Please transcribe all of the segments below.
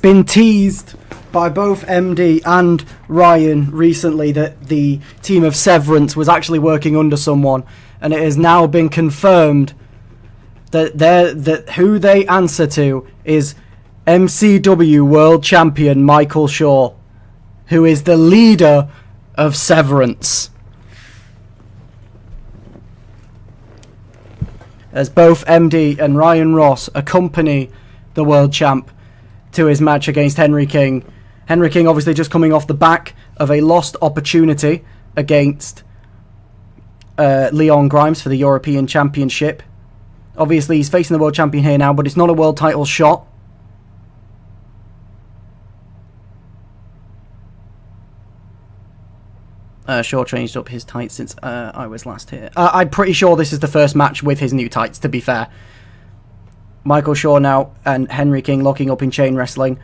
been teased by both MD and Ryan recently that the team of Severance was actually working under someone, and it has now been confirmed that who they answer to is MCW World Champion Michael Shaw, who is the leader of Severance. As both MD and Ryan Ross accompany the world champ to his match against Henry King. Henry King obviously just coming off the back of a lost opportunity against Leon Grimes for the European Championship. Obviously he's facing the world champion here now, but it's not a world title shot. Shaw changed up his tights since I was last here. I'm pretty sure this is the first match with his new tights, to be fair. Michael Shaw now and Henry King locking up in chain wrestling.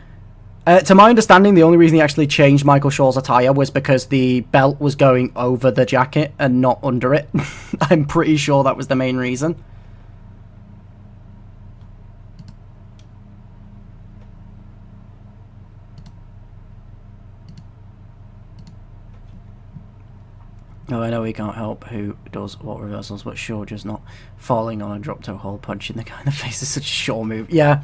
To my understanding, the only reason he actually changed Michael Shaw's attire was because the belt was going over the jacket and not under it. I'm pretty sure that was the main reason. Oh, I know he can't help who does what reversals, but Shaw just not falling on a drop toe hold, punching the guy in the face is such a Shaw move. Yeah.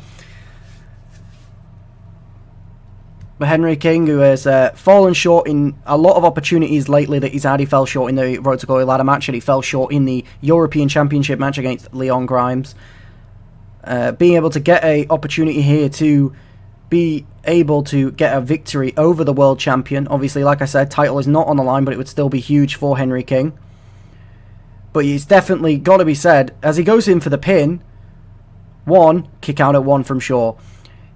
But Henry King, who has fallen short in a lot of opportunities lately that he's had, he fell short in the Road to Glory ladder match, and he fell short in the European Championship match against Leon Grimes. Being able to get an opportunity here to be able to get a victory over the world champion. Obviously, like I said, title is not on the line, but it would still be huge for Henry King. But it's definitely got to be said, as he goes in for the pin, kick out at one from Shaw.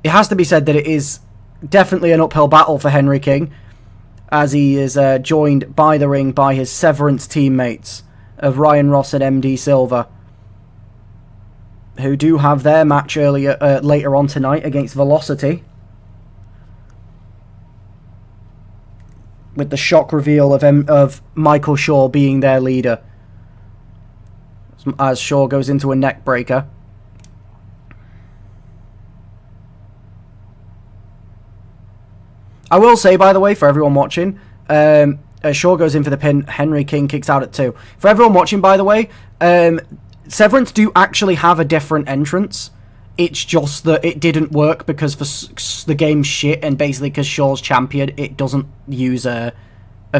It has to be said that it is definitely an uphill battle for Henry King, as he is joined by the ring by his Severance teammates of Ryan Ross and MD Silver, who do have their match later on tonight against Velocity, with the shock reveal of Michael Shaw being their leader, as Shaw goes into a neck breaker. I will say, by the way, for everyone watching, as Shaw goes in for the pin, Henry King kicks out at 2. For everyone watching, by the way, Severance do actually have a different entrance. It's just that it didn't work because the game's shit, and basically because Shaw's champion, it doesn't use a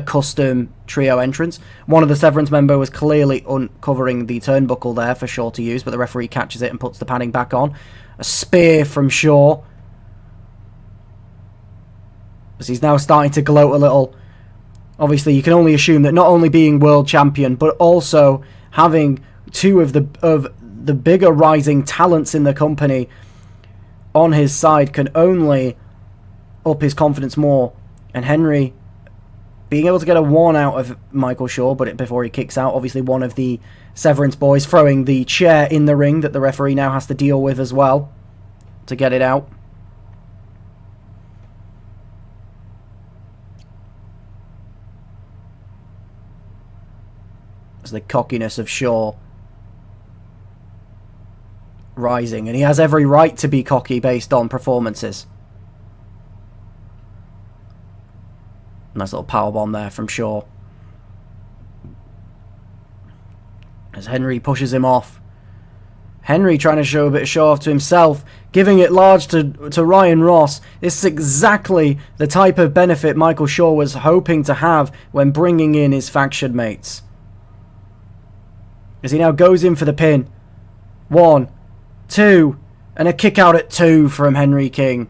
custom trio entrance. One of the Severance members was clearly uncovering the turnbuckle there for Shaw to use, but the referee catches it and puts the padding back on. A spear from Shaw, as he's now starting to gloat a little. Obviously, you can only assume that not only being world champion, but also having two of the bigger rising talents in the company on his side can only up his confidence more. And Henry being able to get a 1 out of Michael Shaw, but before he kicks out, obviously one of the Severance boys throwing the chair in the ring that the referee now has to deal with as well to get it out. As the cockiness of Shaw rising, and he has every right to be cocky based on performances. Nice little powerbomb there from Shaw, as Henry pushes him off. Henry trying to show a bit of show off to himself, giving it large to Ryan Ross. This is exactly the type of benefit Michael Shaw was hoping to have when bringing in his faction mates, as he now goes in for the pin. 1, 2, and a kick out at 2 from Henry King.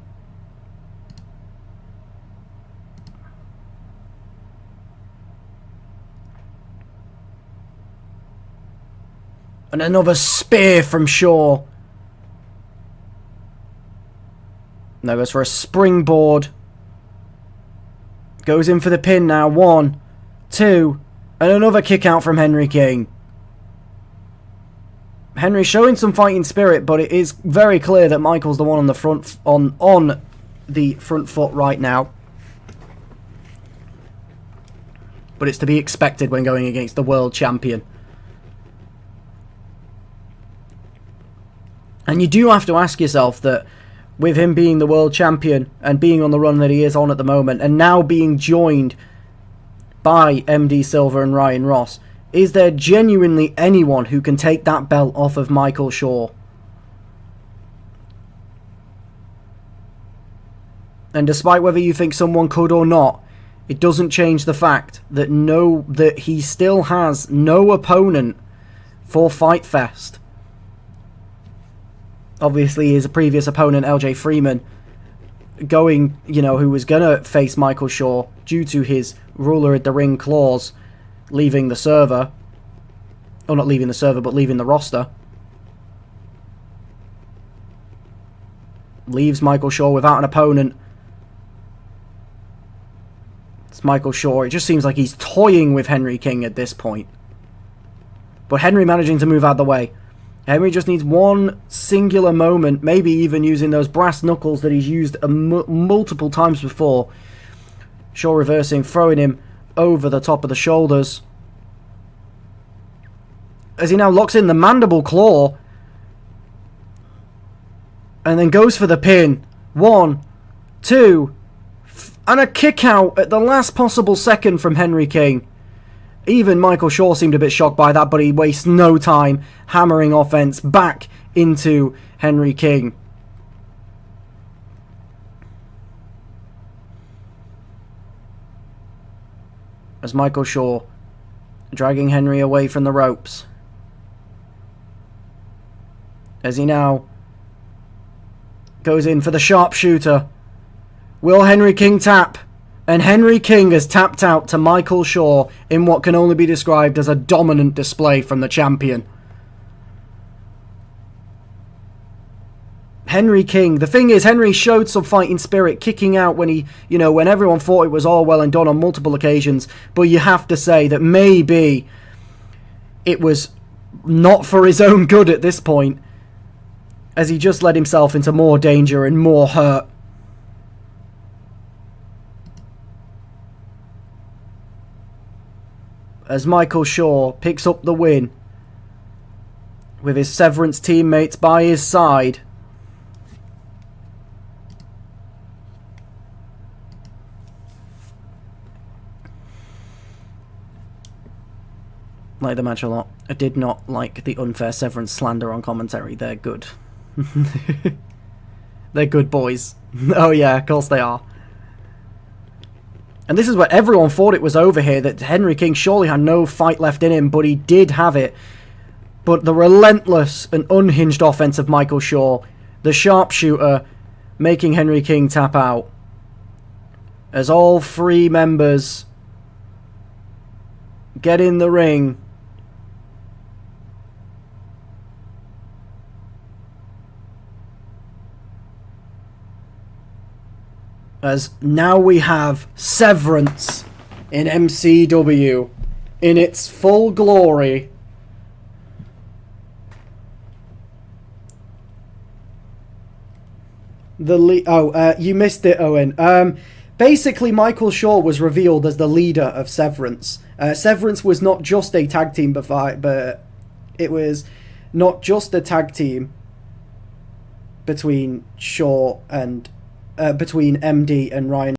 And another spear from Shaw. Now goes for a springboard. Goes in for the pin now. 1, 2, and another kick out from Henry King. Henry showing some fighting spirit, but it is very clear that Michael's the one on the front on the front foot right now. But it's to be expected when going against the world champion. And you do have to ask yourself that with him being the world champion and being on the run that he is on at the moment, and now being joined by MD Silva and Ryan Ross, is there genuinely anyone who can take that belt off of Michael Shaw? And despite whether you think someone could or not, it doesn't change the fact that that he still has no opponent for Fight Fest. Obviously, his previous opponent, LJ Freeman, who was going to face Michael Shaw due to his ruler at the ring clause, leaving the server. Or not leaving the server, but leaving the roster. Leaves Michael Shaw without an opponent. It's Michael Shaw. It just seems like he's toying with Henry King at this point. But Henry managing to move out of the way. Henry just needs one singular moment, maybe even using those brass knuckles that he's used multiple times before. Shaw reversing, throwing him over the top of the shoulders. As he now locks in the mandible claw. And then goes for the pin. 1, 2, and a kick out at the last possible second from Henry King. Even Michael Shaw seemed a bit shocked by that, but he wastes no time hammering offense back into Henry King. As Michael Shaw dragging Henry away from the ropes. As he now goes in for the sharpshooter. Will Henry King tap? And Henry King has tapped out to Michael Shaw in what can only be described as a dominant display from the champion. Henry King. The thing is, Henry showed some fighting spirit, kicking out when when everyone thought it was all well and done on multiple occasions. But you have to say that maybe it was not for his own good at this point, as he just led himself into more danger and more hurt. As Michael Shaw picks up the win with his Severance teammates by his side. Like the match a lot. I did not like the unfair Severance slander on commentary. They're good. They're good boys. Oh yeah, of course they are. And this is where everyone thought it was over here, that Henry King surely had no fight left in him, but he did have it. But the relentless and unhinged offense of Michael Shaw, the sharpshooter, making Henry King tap out. As all three members get in the ring. As now we have Severance in MCW in its full glory. You missed it, Owen. Basically, Michael Shaw was revealed as the leader of Severance. Severance was not just a tag team, but it was not just a tag team between Shaw and between MD and Ryan